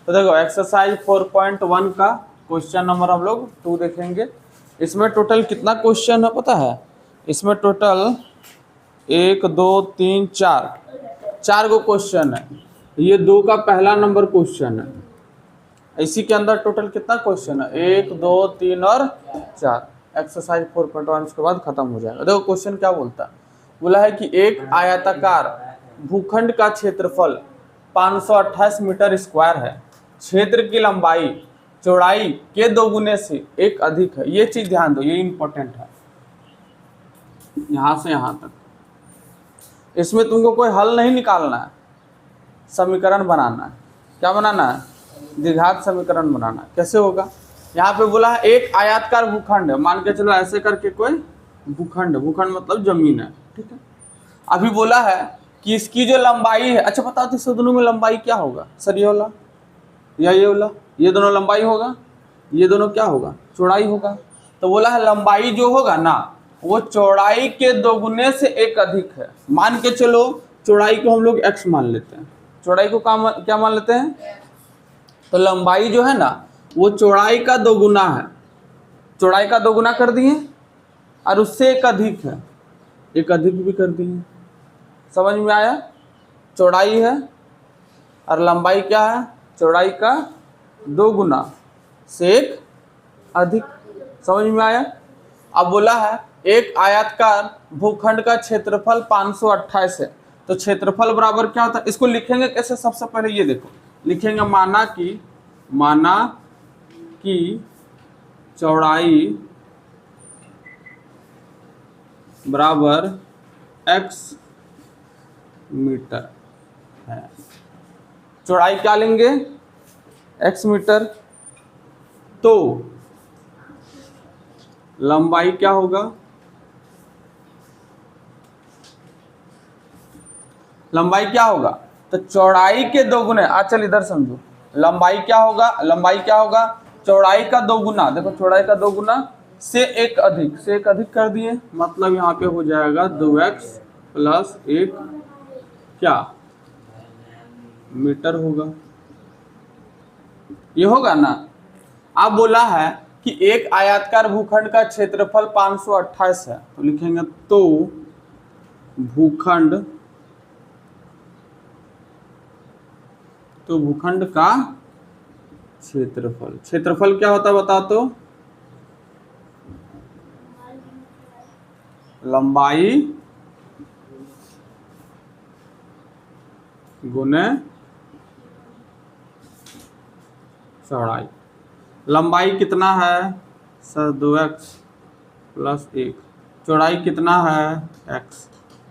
तो देखो एक्सरसाइज 4.1 का क्वेश्चन नंबर हम लोग 2 देखेंगे। इसमें टोटल कितना क्वेश्चन है पता है? इसमें टोटल 1 2 3 4 गो क्वेश्चन है। ये 2 का पहला नंबर क्वेश्चन है। इसी के अंदर टोटल कितना क्वेश्चन है? 1 2 3 और 4। एक्सरसाइज 4.1 के बाद खत्म हो जाएगा। देखो क्वेश्चन क्या बोलता है, बोला है कि एक आयताकार भूखंड का क्षेत्रफल 528 मीटर स्क्वायर है। क्षेत्र की लंबाई चौड़ाई के 2 गुने से 1 अधिक है। ये चीज ध्यान दो, ये इंपॉर्टेंट है। यहां से यहां तक इसमें तुमको कोई हल नहीं निकालना है, समीकरण बनाना है। क्या बनाना है? द्विघात समीकरण बनाना है। कैसे होगा? यहाँ पे बोला है एक आयताकार भूखंड है, मान के चलो ऐसे करके कोई भूखंड, भूखंड मतलब जमीन है, ठीक है। अभी बोला है कि इसकी जो लंबाई है, अच्छा बताओ तो दोनों में लंबाई क्या होगा? सर ये वाला या ये वाला, ये दोनों लंबाई होगा, ये दोनों क्या होगा? चौड़ाई होगा। तो बोला है लंबाई जो होगा ना वो चौड़ाई के 2 गुने से 1 अधिक है। मान के चलो चौड़ाई को हम लोग x मान लेते हैं, चौड़ाई को क्या मान लेते हैं? तो लंबाई जो है ना वो चौड़ाई का 2 गुना है। चौड़ाई का 2 गुना कर दिए और उससे 1 अधिक है, 1 अधिक भी कर दिए। समझ में आया? चौड़ाई है और लंबाई क्या है? चौड़ाई का 2 गुना से 1 अधिक। समझ में आया? अब बोला है एक आयताकार भूखंड का क्षेत्रफल 528 है। तो क्षेत्रफल बराबर क्या होता है? इसको लिखेंगे कैसे? सबसे पहले ये देखो, लिखेंगे माना कि चौड़ाई बराबर x मीटर है। चौड़ाई क्या लेंगे? x metre. तो लंबाई क्या होगा? लंबाई क्या होगा? तो चौड़ाई के 2 गुने। चल इधर समझो, लंबाई क्या होगा? लंबाई क्या होगा? चौड़ाई का 2 गुना। देखो चौड़ाई का 2 गुना से 1 अधिक, से 1 अधिक कर दिए, मतलब यहाँ पे हो जाएगा 2x प्लस 1 क्या मीटर होगा। ये होगा ना। अब बोला है कि एक आयताकार भूखंड का क्षेत्रफल 528 है, तो लिखेंगे तो भूखंड का क्षेत्रफल, क्षेत्रफल क्या होता है बता तो? लंबाई गुने चौड़ाई। लंबाई कितना है सर? 2x plus 1। चौड़ाई कितना है? x।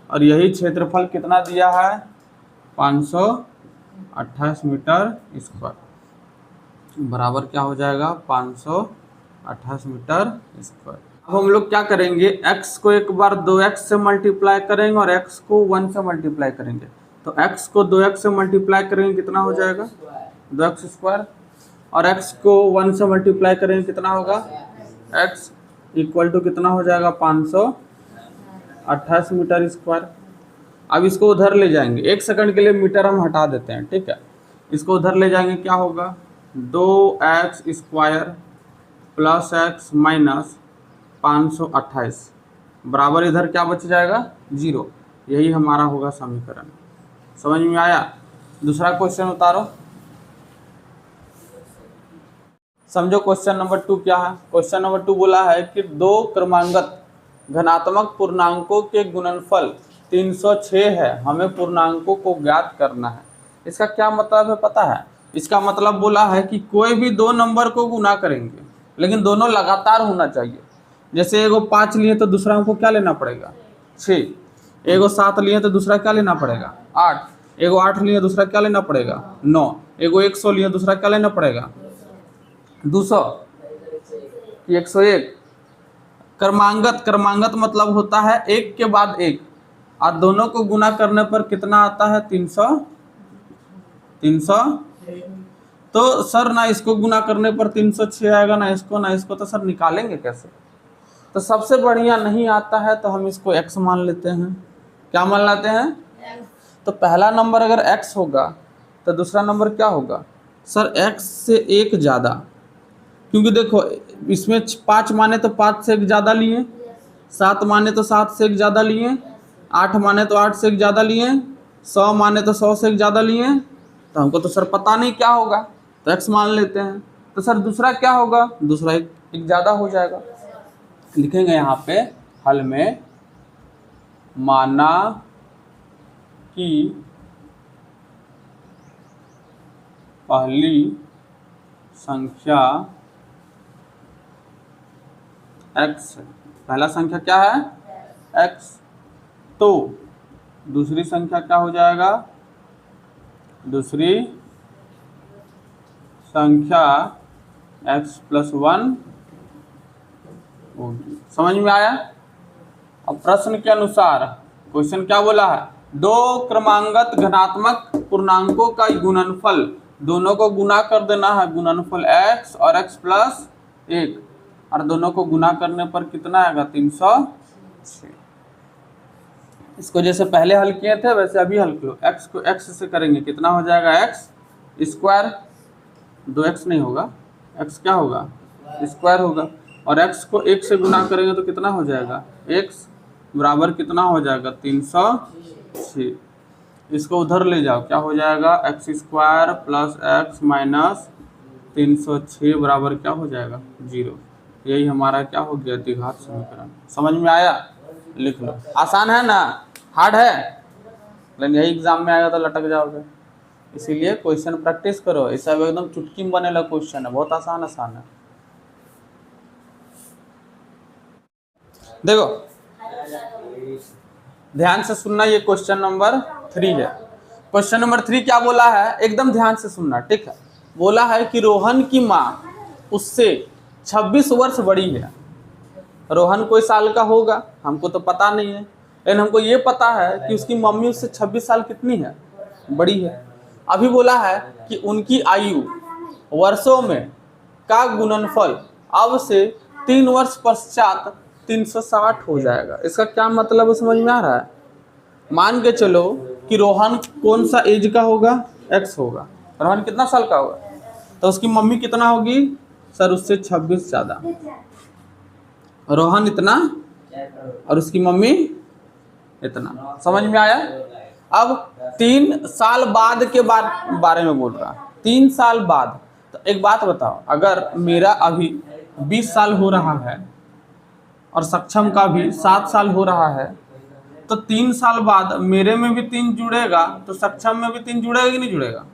और यही क्षेत्रफल कितना दिया है? 528 मीटर स्क्वायर, बराबर क्या हो जाएगा? 528 मीटर स्क्वायर। अब हम लोग क्या करेंगे? x को एक बार 2x से मल्टीप्लाई करेंगे और x को 1 से मल्टीप्लाई करेंगे। तो x को 2x से मल्टीप्लाई करेंगे कितना हो जाएगा? 2x square. और x को 1 से मल्टीप्लाई करेंगे कितना होगा? x इक्वल टू कितना हो जाएगा? 528 मीटर स्क्वायर। अब इसको उधर ले जाएंगे, 1 सेकंड के लिए मीटर हम हटा देते हैं, ठीक है। इसको उधर ले जाएंगे, क्या होगा? 2x square plus x minus 528 बराबर इधर क्या बच जाएगा? 0। यही हमारा होगा समीकरण। समझ में आया? दूसरा क्वेश्चन उतारो, समझो। क्वेश्चन नंबर 2 क्या है? क्वेश्चन नंबर 2 बोला है कि 2 क्रमांगत धनात्मक पूर्णांकों के गुणनफल 306 है, हमें पूर्णांकों को ज्ञात करना है। इसका क्या मतलब है पता है? इसका मतलब बोला है कि कोई भी 2 नंबर को गुना करेंगे, लेकिन दोनों लगातार होना चाहिए। जैसे एगो 5 लिए तो दूसरा हमको क्या लेना पड़ेगा? 6। एगो 7 लिए तो दूसरा क्या लेना पड़ेगा? 8। एगो 8 लिए दूसरा क्या लेना पड़ेगा? 9। एगो 100 लिए दूसरा क्या लेना पड़ेगा? 200 कि 101। क्रमांगत मतलब होता है एक के बाद एक, और दोनों को गुना करने पर कितना आता है? 300। तो सर ना इसको गुना करने पर 306 आएगा, ना इसको, तो सर निकालेंगे कैसे? तो सबसे बढ़िया नहीं आता है तो हम इसको x मान लेते हैं। क्या मान लेते हैं? तो पहला नंबर अगर x होगा तो दूसरा नंबर क्या होगा? सर x से एक ज़्यादा, क्योंकि देखो इसमें 5 माने तो 5 से एक ज़्यादा लिए, 7 माने तो 7 से एक ज़्यादा लिए, 8 माने तो 8 से एक ज़्यादा लिए, 100 माने तो 100 से एक ज़्यादा लिए। तो हमको तो सर पता नहीं क्या होगा, तो x मान लेते हैं। तो सर दूसरा क्या होगा, दूसरा एक ज़्यादा हो जाएगा। लिखेंगे यहाँ पे हल में, माना कि पहली संख्या x, पहला संख्या क्या है x, तो दूसरी संख्या क्या हो जाएगा, दूसरी संख्या x + 1 होगी। समझ में आया। अब प्रश्न के अनुसार क्वेश्चन क्या बोला है, दो क्रमांगत धनात्मक पूर्णांकों का गुणनफल, दोनों को गुना कर देना है, गुणनफल x और x + 1, और दोनों को गुना करने पर कितना आएगा 306। इसको जैसे पहले हल किए थे वैसे अभी हल करो। x को x से करेंगे कितना हो जाएगा x², 2x नहीं होगा, x क्या होगा स्क्वायर होगा, और x को 1 से गुना करेंगे तो कितना हो जाएगा, x बराबर कितना हो जाएगा 306। इसको उधर ले जाओ, क्या हो जाएगा x² + x - 306 बराबर क्या हो जाएगा 0। यही हमारा क्या हो गया, द्विघात समीकरण। समझ में आया, लिख लो। आसान है ना, हार्ड है, लेकिन यही एग्जाम में आएगा तो लटक जाओगे। इसीलिए क्वेश्चन प्रैक्टिस करो, ये सब एकदम चुटकी में बनेला क्वेश्चन है, बहुत आसान है। देखो ध्यान से सुनना, ये क्वेश्चन नंबर 3 है। क्वेश्चन नंबर 3 क्या बोला है, एकदम ध्यान से सुनना, ठीक है। बोला है कि रोहन की माँ उससे 26 वर्ष बड़ी है। रोहन कोई साल का होगा, हमको तो पता नहीं है, लेकिन हमको ये पता है कि उसकी मम्मी उससे 26 साल कितनी है, बड़ी है। अभी बोला है कि उनकी आयु वर्षों में का गुणनफल अब से 3 वर्ष पश्चात 360 हो जाएगा। इसका क्या मतलब समझ में आ रहा है। मान के चलो कि रोहन कौन सा एज का होगा, x होगा। रोहन कितना साल का होगा, तो उसकी मम्मी कितना होगी सर, उससे 26 ज़्यादा। रोहन इतना और उसकी मम्मी इतना। समझ में आया। अब 3 साल बाद के बारे में बोल रहा है, 3 साल बाद। तो एक बात बताओ, अगर मेरा अभी 20 साल हो रहा है और सक्षम का भी 7 साल हो रहा है, तो 3 साल बाद मेरे में भी 3 जुड़ेगा तो सक्षम में भी 3 जुड़ेगा कि नहीं जुड़ेगा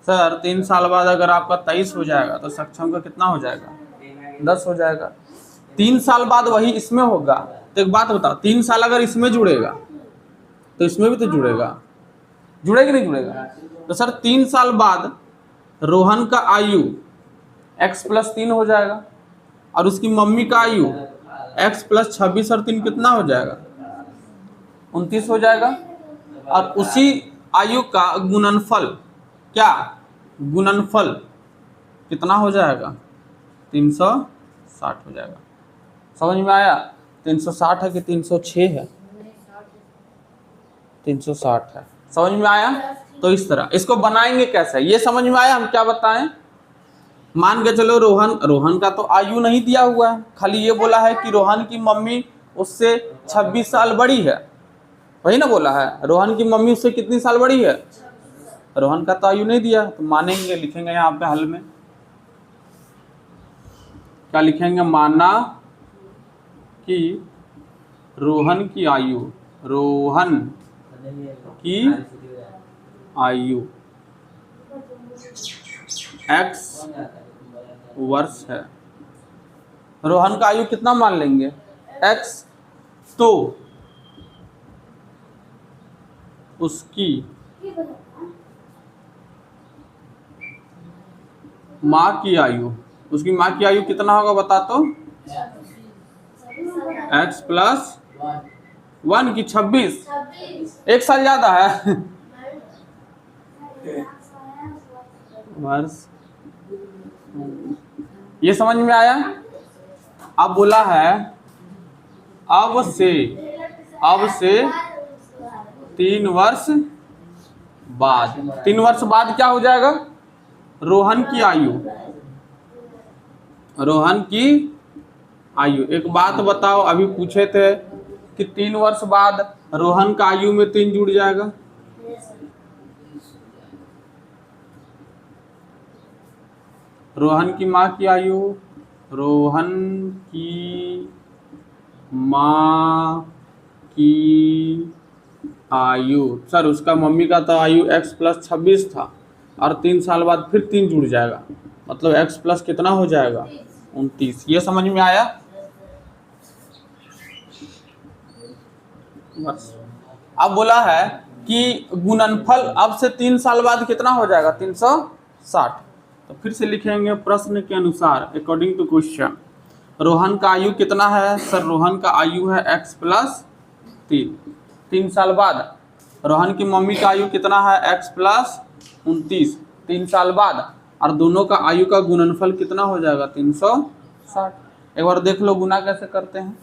सर। 3 साल बाद अगर आपका 23 हो जाएगा तो सक्षम का कितना हो जाएगा, 10 हो जाएगा। 3 साल बाद वही इसमें होगा। तो एक बात बताओ, 3 साल अगर इसमें जुड़ेगा तो इसमें भी तो जुड़ेगा, जुड़ेगा नहीं जुड़ेगा। तो सर 3 साल बाद रोहन का आयु x + 3 हो जाएगा और उसकी मम्मी का आयु x + 26 और 3 कितना हो जाएगा, 29 हो जाएगा। और उसी आयु का गुणनफल, क्या गुणनफल कितना हो जाएगा, 360 हो जाएगा। समझ में आया। 360 है कि 306 है, 360 है। समझ में आया। तो इस तरह इसको बनाएंगे कैसे, ये समझ में आया। हम क्या बताएं, मान के चलो रोहन का तो आयु नहीं दिया हुआ है, खाली ये बोला है कि रोहन की मम्मी उससे 26 साल बड़ी है, वही ना बोला है। रोहन की मम्मी उससे कितनी साल बड़ी है, रोहन का तो आयु नहीं दिया, तो मानेंगे, लिखेंगे यहाँ पे हल में क्या लिखेंगे, माना कि रोहन की आयु x वर्ष है। रोहन का आयु कितना मान लेंगे, x, तो उसकी माँ की आयु कितना होगा बता तो, x + 1 की 26, 1 साल ज्यादा है वर्ष। ये समझ में आया। अब बोला है अब से 3 वर्ष बाद, 3 वर्ष बाद क्या हो जाएगा, रोहन की आयु, रोहन की आयु। एक बात बताओ, अभी पूछे थे कि 3 वर्ष बाद रोहन का आयु में 3 जुड़ जाएगा। रोहन की माँ की आयु, रोहन की माँ की आयु, सर उसका मम्मी का तो आयु x प्लस 26 था और 3 साल बाद फिर 3 जुड़ जाएगा, मतलब x प्लस कितना हो जाएगा 29। ये समझ में आया? बस। अब बोला है कि गुणनफल अब से 3 साल बाद कितना हो जाएगा 360। तो फिर से लिखेंगे प्रश्न के अनुसार, अकॉर्डिंग टू क्वेश्चन, रोहन का आयु कितना है? सर रोहन का आयु है x प्लस 3 साल बाद। रोहन की मम्मी का आयु कितना है? x प्लस 29 3 साल बाद, और दोनों का आयु का गुणनफल कितना हो जाएगा 360। एक बार देख लो गुना कैसे करते हैं।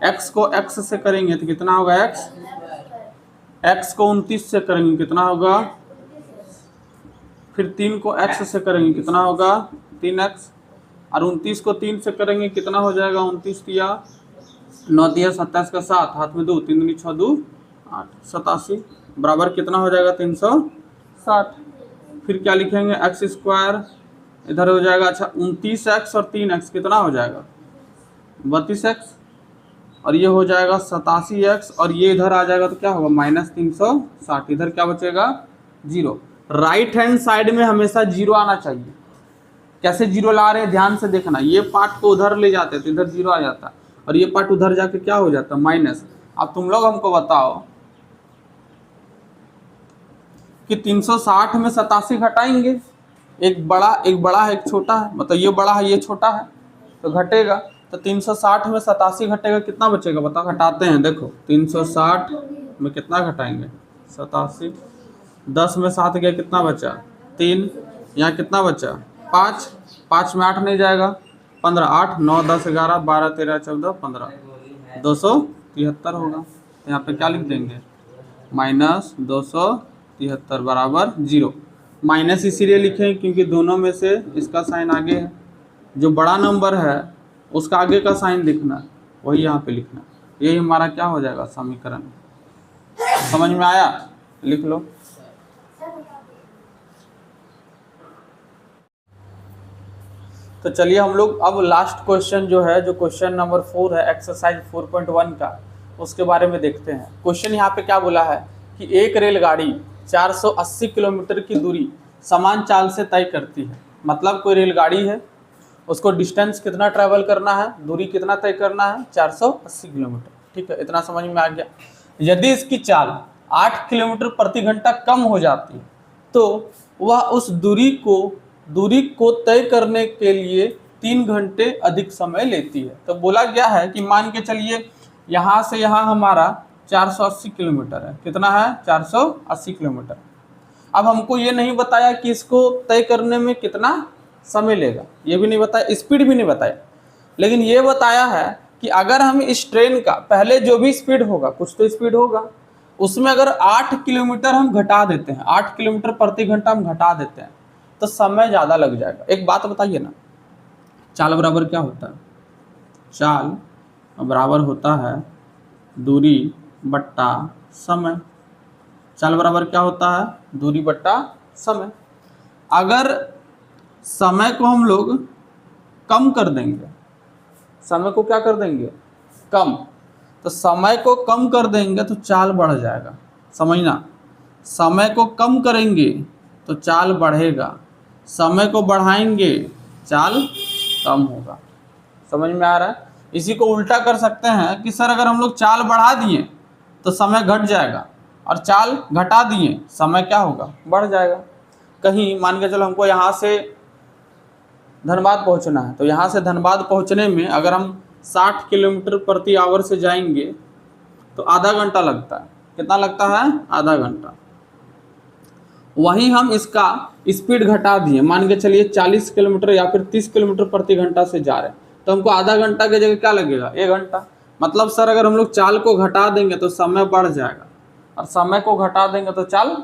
x को x से करेंगे तो कितना होगा x को 29 से करेंगे कितना होगा, फिर 3 को x से करेंगे कितना होगा 3x, और 29 को 3 से करेंगे कितना हो जाएगा 29 तिया 9 तिया 27 का 7, हाथ में 2, 3 दूनी 6 2 8 87 बराबर कितना हो जाएगा 360। फिर क्या लिखेंगे x स्क्वायर, इधर हो जाएगा अच्छा 29x और 3x कितना हो जाएगा 32x, और ये हो जाएगा 87x, और ये इधर आ जाएगा तो क्या होगा -360। इधर क्या बचेगा 0। राइट हैंड साइड में हमेशा 0 आना चाहिए। कैसे 0 ला रहे हैं ध्यान से देखना, ये पार्ट को उधर ले जाते तो इधर 0 आ जाता, और ये पार्ट उधर जाके क्या हो जाता माइनस। अब तुम लोग हमको बताओ कि 360 में 87 घटाएंगे, एक बड़ा है एक छोटा है, मतलब ये बड़ा है ये छोटा है, तो घटेगा। तो 360 में 87 घटेगा कितना बचेगा बताओ, घटाते हैं। देखो 360 में कितना घटाएंगे 87, 10 में 7 गया कितना बचा 3, यहाँ कितना बचा 5, 5 में 8 नहीं जाएगा 15, 8 9 10 11 12 13 14 15, 273 होगा। यहाँ पे क्या लिख देंगे -273 बराबर 0। माइनस इसीलिए लिखें क्योंकि दोनों में से इसका साइन आगे है, जो बड़ा नंबर है उसका आगे का साइन लिखना है, वही यहाँ पे लिखना, यही हमारा क्या हो जाएगा समीकरण। समझ में आया? लिख लो। तो चलिए हम लोग अब लास्ट क्वेश्चन जो है, जो क्वेश्चन नंबर 4 है एक्सरसाइज 4.1 का, उसके बारे में देखते हैं। क्वेश्चन यहाँ पे क्या बोला है कि एक रेलगाड़ी 480 किलोमीटर की दूरी समान चाल से तय करती है। मतलब कोई रेलगाड़ी है, उसको डिस्टेंस कितना ट्रैवल करना है, दूरी कितना तय करना है 480 किलोमीटर। ठीक है, इतना समझ में आ गया। यदि इसकी चाल 8 किलोमीटर प्रति घंटा कम हो जाती है तो वह उस दूरी को तय करने के लिए 3 घंटे अधिक समय लेती है। तो बोला गया है कि मान के चलिए यहाँ से यहाँ हमारा 480 किलोमीटर है, कितना है 480 किलोमीटर। अब हमको ये नहीं बताया कि इसको तय करने में कितना समय लेगा, ये भी नहीं बताया, स्पीड भी नहीं बताया, लेकिन ये बताया है कि अगर हम इस ट्रेन का पहले जो भी स्पीड होगा, कुछ तो स्पीड होगा, उसमें अगर 8 किलोमीटर हम घटा देते हैं, 8 किलोमीटर प्रति घंटा हम घटा देते हैं तो समय ज़्यादा लग जाएगा। एक बात बताइए ना, चाल बराबर क्या होता है? चाल बराबर होता है दूरी बट्टा समय। चाल बराबर क्या होता है? दूरी बट्टा समय। अगर समय को हम लोग कम कर देंगे, समय को क्या कर देंगे कम, तो समय को कम कर देंगे तो चाल बढ़ जाएगा। समझना, समय को कम करेंगे तो चाल बढ़ेगा, समय को बढ़ाएंगे चाल कम होगा। समझ में आ रहा है? इसी को उल्टा कर सकते हैं कि सर अगर हम लोग चाल बढ़ा दिए तो समय घट जाएगा, और चाल घटा दिए समय क्या होगा बढ़ जाएगा। कहीं मान के चलो हमको यहाँ से धनबाद पहुँचना है, तो यहाँ से धनबाद पहुँचने में अगर हम 60 किलोमीटर प्रति आवर से जाएंगे तो आधा घंटा लगता है। कितना लगता है? आधा घंटा। वहीं हम इसका स्पीड घटा दिए, मान के चलिए 40 किलोमीटर या फिर 30 किलोमीटर प्रति घंटा से जा रहे हैं, तो हमको आधा घंटा की जगह क्या लगेगा 1 घंटा। मतलब सर अगर हम लोग चाल को घटा देंगे तो समय बढ़ जाएगा, और समय को घटा देंगे तो चाल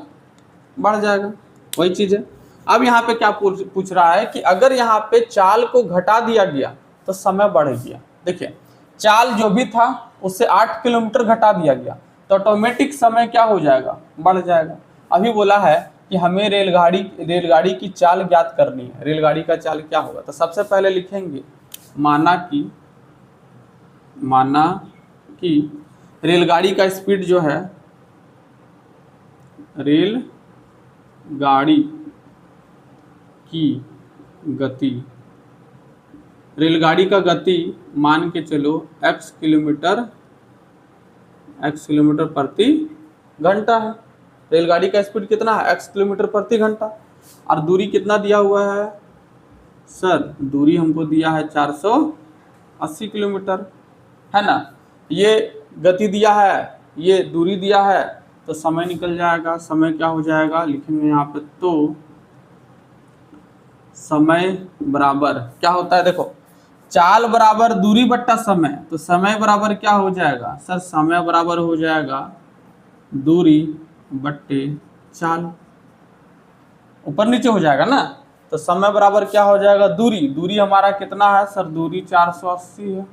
बढ़ जाएगा। वही चीज़ है। अब यहाँ पे क्या पूछ रहा है कि अगर यहाँ पे चाल को घटा दिया गया तो समय बढ़ गया। देखिए चाल जो भी था उससे 8 किलोमीटर घटा दिया गया तो ऑटोमेटिक समय क्या हो जाएगा, बढ़ जाएगा। अभी बोला है कि हमें रेलगाड़ी की चाल ज्ञात करनी है। रेलगाड़ी का चाल क्या होगा, तो सबसे पहले लिखेंगे माना कि रेलगाड़ी का स्पीड जो है, रेलगाड़ी की गति, रेलगाड़ी का गति मान के चलो x किलोमीटर प्रति घंटा है। रेलगाड़ी का स्पीड कितना है, x किलोमीटर प्रति घंटा। और दूरी कितना दिया हुआ है सर, दूरी हमको दिया है 480 किलोमीटर, है ना। ये गति दिया है, ये दूरी दिया है, तो समय निकल जाएगा। समय क्या हो जाएगा, लिखेंगे यहाँ पे, तो समय बराबर क्या होता है, देखो चाल बराबर दूरी बट्टा समय, तो समय बराबर क्या हो जाएगा सर, समय बराबर हो जाएगा दूरी बट्टे चाल, ऊपर नीचे हो जाएगा ना। तो समय बराबर क्या हो जाएगा, दूरी हमारा कितना है सर, दूरी 480 है,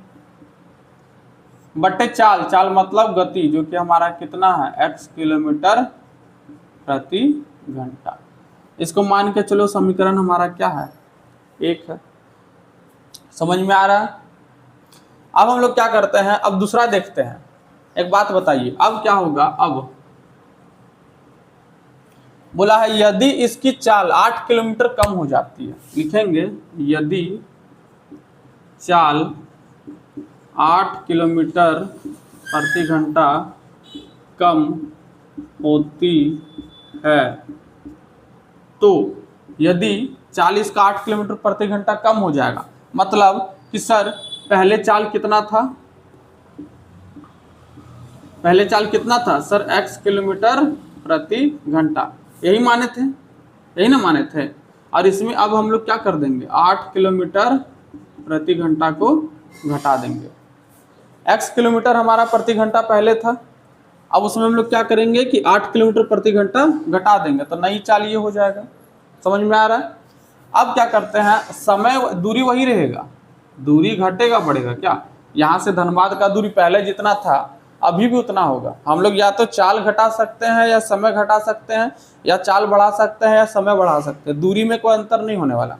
बट्टे चाल मतलब गति, जो कि हमारा कितना है x किलोमीटर प्रति घंटा। इसको मान के चलो समीकरण हमारा क्या है, 1 है। समझ में आ रहा है। अब हम लोग क्या करते हैं, अब दूसरा देखते हैं। एक बात बताइए अब क्या होगा, अब बोला है यदि इसकी चाल 8 किलोमीटर कम हो जाती है, लिखेंगे यदि चाल 8 किलोमीटर प्रति घंटा कम होती है, तो यदि 40 का 8 किलोमीटर प्रति घंटा कम हो जाएगा, मतलब कि सर पहले चाल कितना था, पहले चाल कितना था सर, x किलोमीटर प्रति घंटा, यही माने थे, यही ना माने थे। और इसमें अब हम लोग क्या कर देंगे, 8 किलोमीटर प्रति घंटा को घटा देंगे। x किलोमीटर हमारा प्रति घंटा पहले था, अब उसमें हम लोग क्या करेंगे कि 8 किलोमीटर प्रति घंटा घटा देंगे, तो नई चाल ये हो जाएगा। समझ में आ रहा है। अब क्या करते हैं, समय दूरी वही रहेगा, दूरी घटेगा बढ़ेगा क्या, यहाँ से धनबाद का दूरी पहले जितना था अभी भी उतना होगा। हम लोग या तो चाल घटा सकते हैं या समय घटा सकते हैं, या चाल बढ़ा सकते हैं या समय बढ़ा सकते हैं, दूरी में कोई अंतर नहीं होने वाला।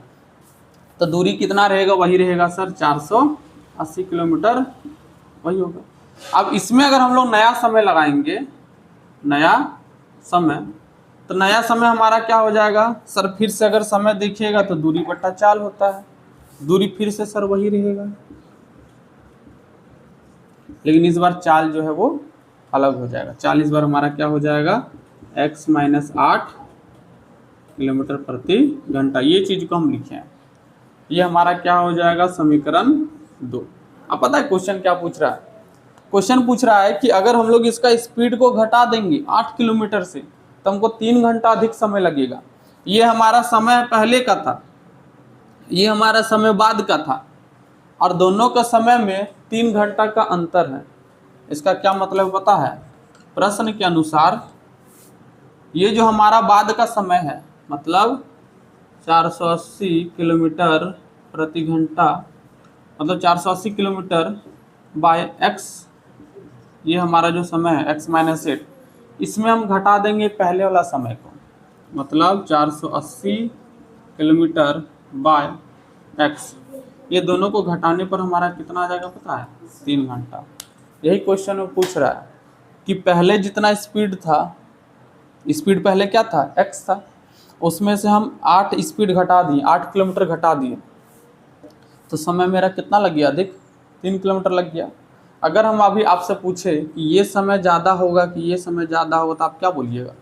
तो दूरी कितना रहेगा, वही रहेगा सर 480 किलोमीटर, वही होगा। अब इसमें अगर हम लोग नया समय लगाएंगे, नया समय, तो नया समय हमारा क्या हो जाएगा सर, फिर से अगर समय देखिएगा तो दूरी बट्टा चाल होता है, दूरी फिर से सर वही रहेगा, लेकिन इस बार चाल जो है वो अलग हो जाएगा। चाल इस बार हमारा क्या हो जाएगा, x - 8 किलोमीटर प्रति घंटा, ये चीज को हम लिखे हैं, ये हमारा क्या हो जाएगा समीकरण 2। अब पता है क्वेश्चन क्या पूछ रहा है, क्वेश्चन पूछ रहा है कि अगर हम लोग इसका स्पीड को घटा देंगे 8 किलोमीटर से तो हमको 3 घंटा अधिक समय लगेगा। ये हमारा समय पहले का था, ये हमारा समय बाद का था, और दोनों का समय में 3 घंटा का अंतर है। इसका क्या मतलब पता है, प्रश्न के अनुसार ये जो हमारा बाद का समय है, मतलब 480 किलोमीटर प्रति घंटा, मतलब 480 किलोमीटर बाय x, ये हमारा जो समय है x - 8, इसमें हम घटा देंगे पहले वाला समय को, मतलब 480 किलोमीटर बाय x, ये दोनों को घटाने पर हमारा कितना आ जाएगा पता है, 3 घंटा। यही क्वेश्चन में पूछ रहा है कि पहले जितना स्पीड था, स्पीड पहले क्या था x था, उसमें से हम 8 स्पीड घटा दिए, 8 किलोमीटर घटा दिए, तो समय मेरा कितना लग गया अधिक, 3 किलोमीटर लग गया। अगर हम अभी आपसे पूछे कि ये समय ज़्यादा होगा कि ये समय ज़्यादा होगा, तो आप क्या बोलिएगा,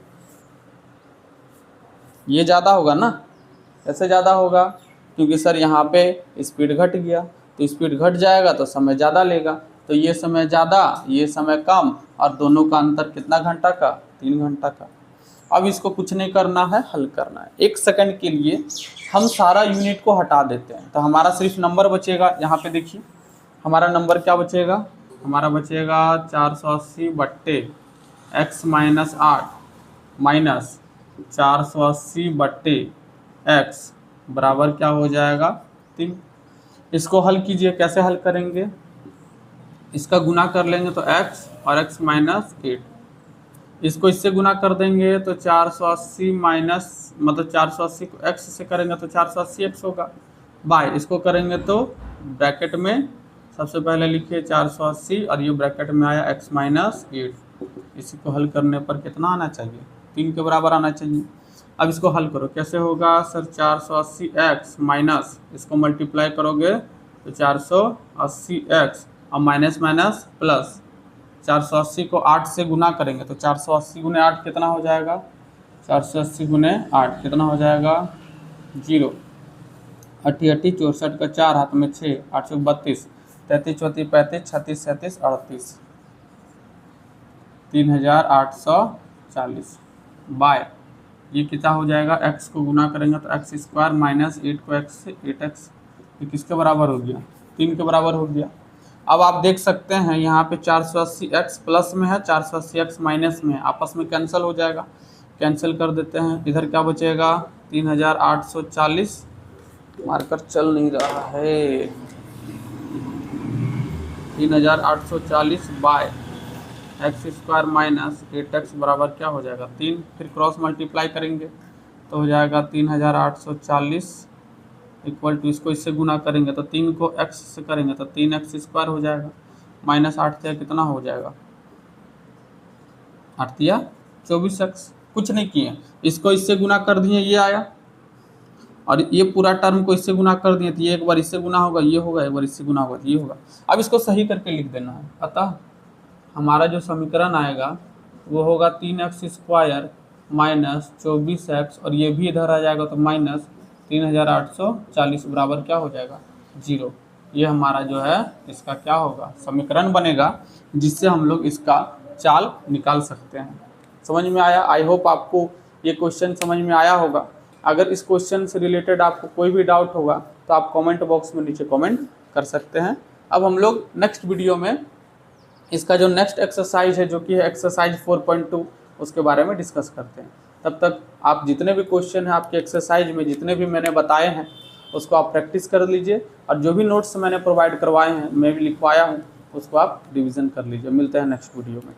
ये ज़्यादा होगा ना, ऐसे ज़्यादा होगा, क्योंकि सर यहाँ पे स्पीड घट गया, तो स्पीड घट जाएगा तो समय ज़्यादा लेगा, तो ये समय ज़्यादा ये समय कम, और दोनों का अंतर कितना घंटा का, 3 घंटा का। अब इसको कुछ नहीं करना है, हल करना है। 1 सेकंड के लिए हम सारा यूनिट को हटा देते हैं, तो हमारा सिर्फ नंबर बचेगा। यहाँ पे देखिए हमारा नंबर क्या बचेगा, हमारा बचेगा 480 बट्टे x - 8 माइनस 480 बट्टे एक्स बराबर क्या हो जाएगा 3। इसको हल कीजिए, कैसे हल करेंगे, इसका गुना कर लेंगे तो x और x माइनस 8, इसको इससे गुना कर देंगे तो 480 माइनस मतलब 480 को x से करेंगे तो 480x होगा, बाय इसको करेंगे तो ब्रैकेट में सबसे पहले लिखिए 480 और ये ब्रैकेट में आया x माइनस 8, इसी को हल करने पर कितना आना चाहिए 3 के बराबर आना चाहिए। अब इसको हल करो, कैसे होगा सर, 480x माइनस इसको मल्टीप्लाई करोगे तो 480x और माइनस माइनस प्लस 480 को 8 से गुना करेंगे तो 480 गुने 8 कितना हो जाएगा, 480 गुने 8 कितना हो जाएगा 0, 80 64 का 4 हाथ में 6, 8 32, 33 34 35 36 37 38, 3840 बाय ये कितना हो जाएगा, x को गुना करेंगे तो x स्क्वायर माइनस 8 को x से 8x, ये किसके बराबर हो गया 3 के बराबर हो गया। अब आप देख सकते हैं यहाँ पे 480x प्लस में है, 480x माइनस में है, आपस में कैंसिल हो जाएगा, कैंसिल कर देते हैं, इधर क्या बचेगा 3840, मार्कर चल नहीं रहा है, 3840 bye x square minus 8x बराबर क्या हो जाएगा 3, फिर क्रॉस मल्टीप्लाई करेंगे तो हो जाएगा 3840 इक्वल टू इसको इससे गुना करेंगे तो 3 को x से करेंगे तो 3x स्क्वायर हो जाएगा, माइनस 8 से कितना हो जाएगा 8 या 24x, कुछ नहीं किए, इसको इससे गुना कर दिए ये आया और ये पूरा टर्म को इससे गुना कर दिए तो ये एक बार इससे गुना होगा ये होगा, एक बार इससे गुना होगा ये होगा। अब इसको सही करके लिख देना है, अतः हमारा जो समीकरण आएगा वो होगा 3x स्क्वायर माइनस 24x और ये भी इधर आ जाएगा तो माइनस 3840 बराबर क्या हो जाएगा 0। ये हमारा जो है इसका क्या होगा समीकरण बनेगा जिससे हम लोग इसका चाल निकाल सकते हैं। समझ में आया? आई होप आपको ये क्वेश्चन समझ में आया होगा। अगर इस क्वेश्चन से रिलेटेड आपको कोई भी डाउट होगा तो आप कमेंट बॉक्स में नीचे कमेंट कर सकते हैं। अब हम लोग नेक्स्ट वीडियो में इसका जो नेक्स्ट एक्सरसाइज है जो कि है एक्सरसाइज 4.2 उसके बारे में डिस्कस करते हैं। तब तक आप जितने भी क्वेश्चन हैं आपके एक्सरसाइज में जितने भी मैंने बताए हैं उसको आप प्रैक्टिस कर लीजिए और जो भी नोट्स मैंने प्रोवाइड करवाए हैं मैं भी लिखवाया हूँ उसको आप रिवीजन कर लीजिए। मिलते हैं नेक्स्ट वीडियो में।